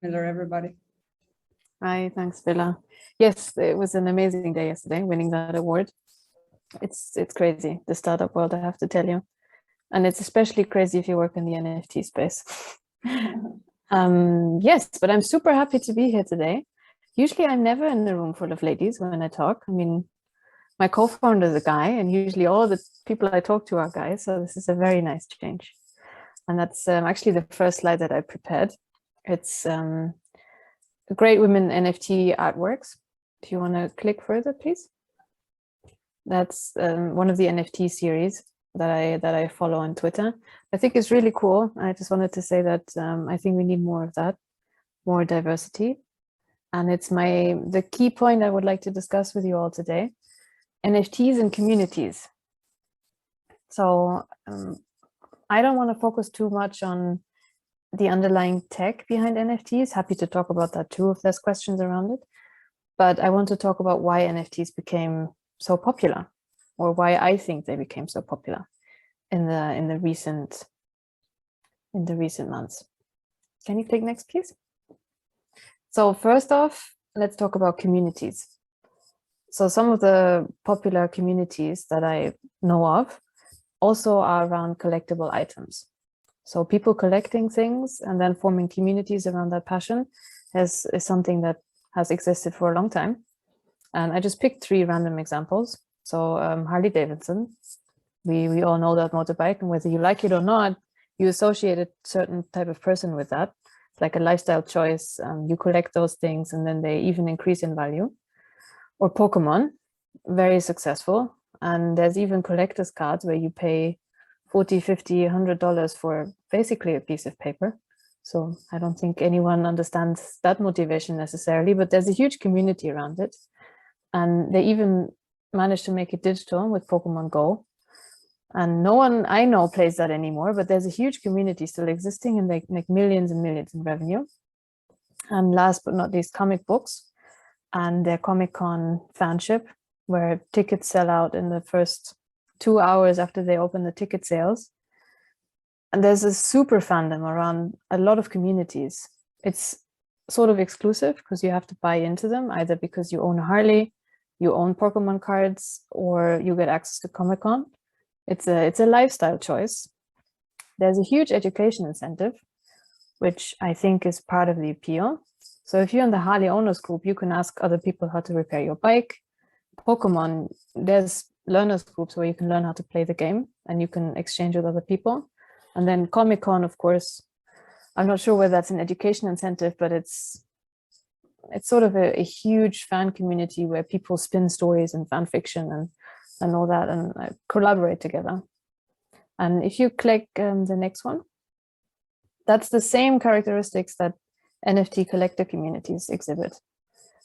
Hello, everybody. Hi, thanks, Villa. Yes, it was an amazing day yesterday, winning that award. It's crazy, the startup world, I have to tell you. And it's especially crazy if you work in the NFT space. Yes, but I'm super happy to be here today. Usually I'm never in a room full of ladies when I talk. I mean, my co-founder is a guy, and usually all the people I talk to are guys. So this is a very nice change. And that's actually the first slide that I prepared. It's Great Women NFT Artworks. If you want to click further, please. That's one of the NFT series that I follow on Twitter. I think it's really cool. I just wanted to say that I think we need more of that, more diversity. And it's the key point I would like to discuss with you all today, NFTs and communities. So I don't want to focus too much on the underlying tech behind NFTs. Happy to talk about that too if there's questions around it. But I want to talk about why NFTs became so popular, or why I think they became so popular in the recent months. Can you click next, please? So first off, let's talk about communities. So some of the popular communities that I know of also are around collectible items. So people collecting things and then forming communities around that passion is something that has existed for a long time. And I just picked 3 random examples. So Harley Davidson, we all know that motorbike, and whether you like it or not, you associate a certain type of person with that. It's like a lifestyle choice. You collect those things and then they even increase in value. Or Pokemon, very successful. And there's even collector's cards where you pay $40, $50, $100 for basically a piece of paper. So I don't think anyone understands that motivation necessarily, but there's a huge community around it. And they even managed to make it digital with Pokemon Go. And no one I know plays that anymore, but there's a huge community still existing, and they make millions and millions in revenue. And last but not least, comic books and their Comic-Con fanship, where tickets sell out in the first 2 hours after they open the ticket sales. And there's a super fandom around a lot of communities. It's sort of exclusive because you have to buy into them, either because you own a Harley, you own Pokemon cards, or you get access to Comic-Con. It's a lifestyle choice. There's a huge education incentive, which I think is part of the appeal. So if you're in the Harley owners group, you can ask other people how to repair your bike. Pokemon, there's learners groups where you can learn how to play the game and you can exchange with other people. And then Comic-Con, of course, I'm not sure whether that's an education incentive, but it's sort of a huge fan community where people spin stories and fan fiction and all that, and collaborate together. And if you click the next one, that's the same characteristics that NFT collector communities exhibit.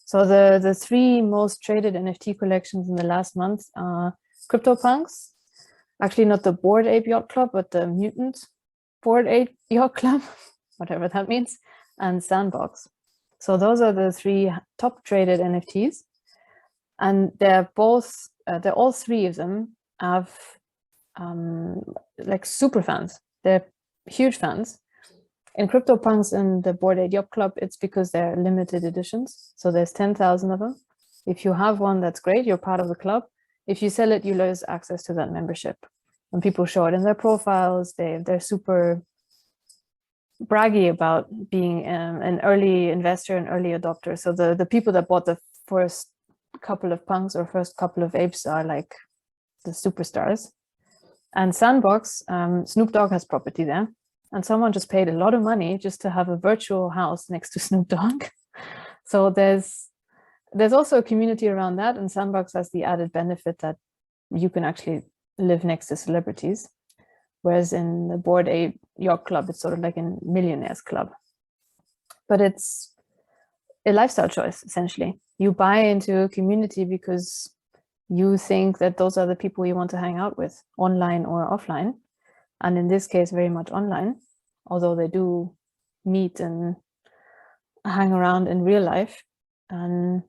So the 3 most traded NFT collections in the last month are CryptoPunks, actually not the Bored Ape Yacht Club, but the Mutant Bored Ape Yacht Club, whatever that means, and Sandbox. So those are the 3 top traded NFTs. And they're all 3 of them have like super fans. They're huge fans. In CryptoPunks and the Bored Ape Yacht Club, it's because they're limited editions. So there's 10,000 of them. If you have one, that's great. You're part of the club. If you sell it, you lose access to that membership. And people show it in their profiles. They're super braggy about being an early investor, an early adopter. So the people that bought the first couple of punks or first couple of apes are like the superstars. And Sandbox, Snoop Dogg has property there. And someone just paid a lot of money just to have a virtual house next to Snoop Dogg. So there's also a community around that. And Sandbox has the added benefit that you can actually live next to celebrities. Whereas in the Bored Ape Yacht Club, it's sort of like a millionaires club. But it's a lifestyle choice, essentially. You buy into a community because you think that those are the people you want to hang out with, online or offline. And in this case, very much online, although they do meet and hang around in real life. And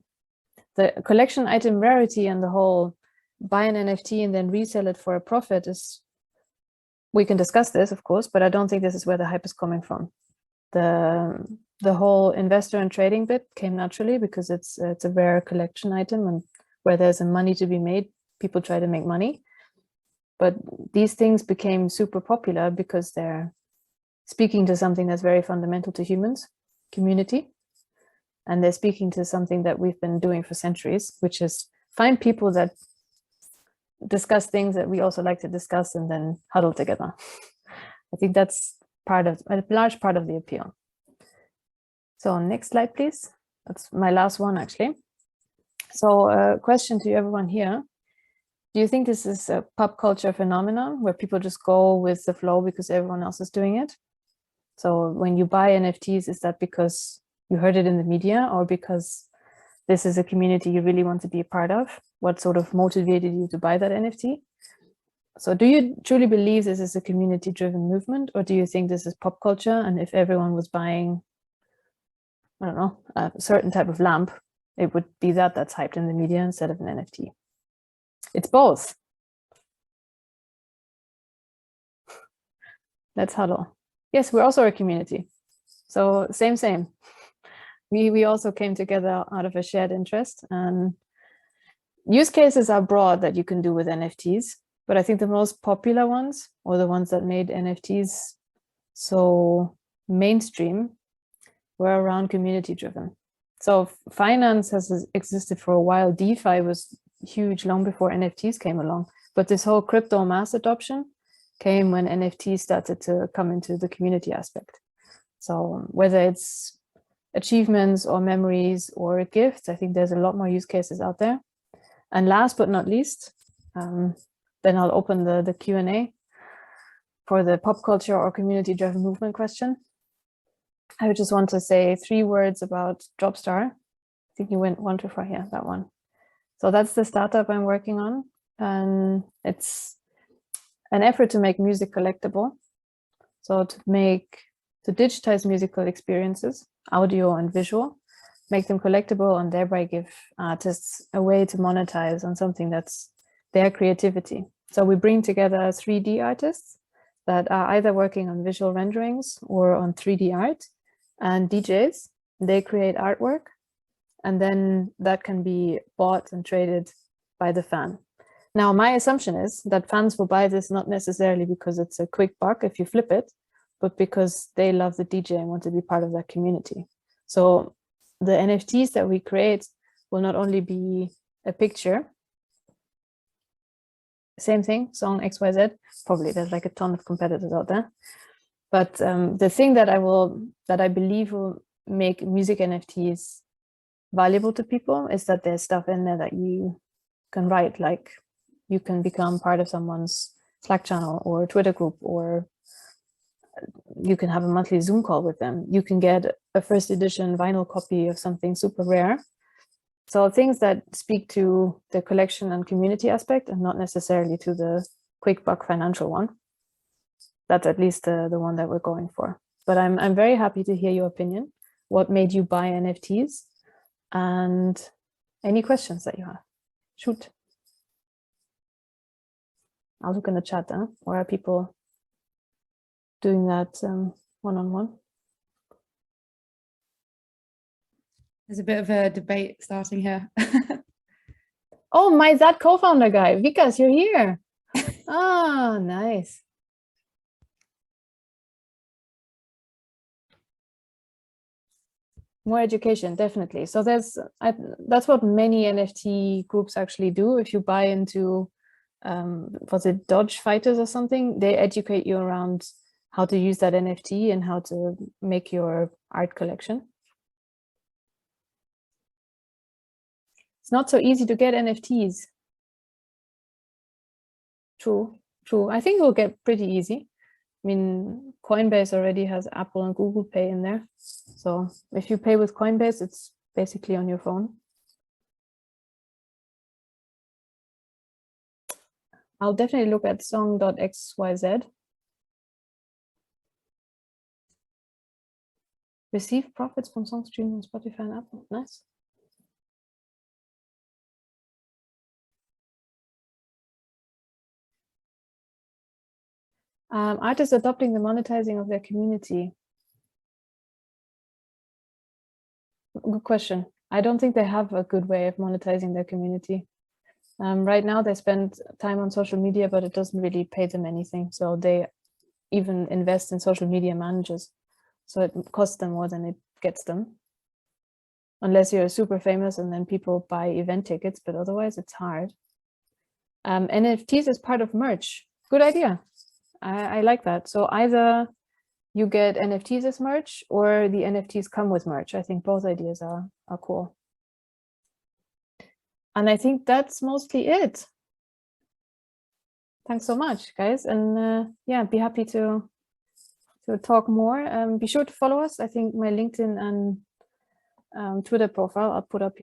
the collection item rarity and the whole buy an NFT and then resell it for a profit is, we can discuss this, of course, but I don't think this is where the hype is coming from. The the whole investor and trading bit came naturally because it's a rare collection item, and where there's a money to be made, people try to make money. But these things became super popular because they're speaking to something that's very fundamental to humans, community. And they're speaking to something that we've been doing for centuries, which is find people that discuss things that we also like to discuss and then huddle together. I think that's a large part of the appeal. So next slide, please. That's my last one, actually. So a question to everyone here. Do you think this is a pop culture phenomenon where people just go with the flow because everyone else is doing it? So when you buy NFTs, is that because you heard it in the media or because this is a community you really want to be a part of? What sort of motivated you to buy that NFT? So do you truly believe this is a community-driven movement, or do you think this is pop culture? And if everyone was buying, I don't know, a certain type of lamp, it would be that's hyped in the media instead of an NFT. It's both. Let's huddle. Yes, we're also a community. So same. We also came together out of a shared interest, and use cases are broad that you can do with NFTs. But I think the most popular ones, or the ones that made NFTs so mainstream, were around community driven. So finance has existed for a while. DeFi was huge long before NFTs came along. But this whole crypto mass adoption came when NFTs started to come into the community aspect. So whether it's achievements or memories or gifts, I think there's a lot more use cases out there. And last but not least, then I'll open the Q&A for the pop culture or community-driven movement question. I would just want to say 3 words about Dropstar. I think you went one too far here, that one. So that's the startup I'm working on. And it's an effort to make music collectible. So to digitize musical experiences, audio and visual, make them collectible, and thereby give artists a way to monetize on something that's their creativity. So we bring together 3D artists that are either working on visual renderings or on 3D art, and DJs. They create artwork, and then that can be bought and traded by the fan. Now, my assumption is that fans will buy this not necessarily because it's a quick buck if you flip it, but because they love the DJ and want to be part of that community. So the NFTs that we create will not only be a picture, same thing, song XYZ, probably there's like a ton of competitors out there. But the thing that I believe will make music NFTs valuable to people is that there's stuff in there that you can write, like you can become part of someone's Slack channel or Twitter group, or you can have a monthly Zoom call with them. You can get a first edition vinyl copy of something super rare. So things that speak to the collection and community aspect and not necessarily to the quick buck financial one. That's at least the one that we're going for. But I'm very happy to hear your opinion. What made you buy NFTs? And any questions that you have? Shoot. I'll look in the chat, or are people doing that one-on-one? There's a bit of a debate starting here. Oh, that co-founder guy, Vikas, you're here. Ah, nice. More education, definitely. So that's what many NFT groups actually do. If you buy into, was it Dodge Fighters or something, they educate you around how to use that NFT and how to make your art collection. It's not so easy to get NFTs. True. I think it will get pretty easy. I mean, Coinbase already has Apple and Google Pay in there. So if you pay with Coinbase, it's basically on your phone. I'll definitely look at song.xyz. Receive profits from song streaming on Spotify and Apple. Nice. Artists adopting the monetizing of their community. Good question. I don't think they have a good way of monetizing their community. Right now, they spend time on social media, but it doesn't really pay them anything. So they even invest in social media managers. So it costs them more than it gets them. Unless you're super famous and then people buy event tickets, but otherwise it's hard. NFTs is part of merch. Good idea. I like that. So either you get NFTs as merch or the NFTs come with merch. I think both ideas are cool. And I think that's mostly it. Thanks so much, guys. And yeah, be happy to talk more. Be sure to follow us. I think my LinkedIn and Twitter profile I'll put up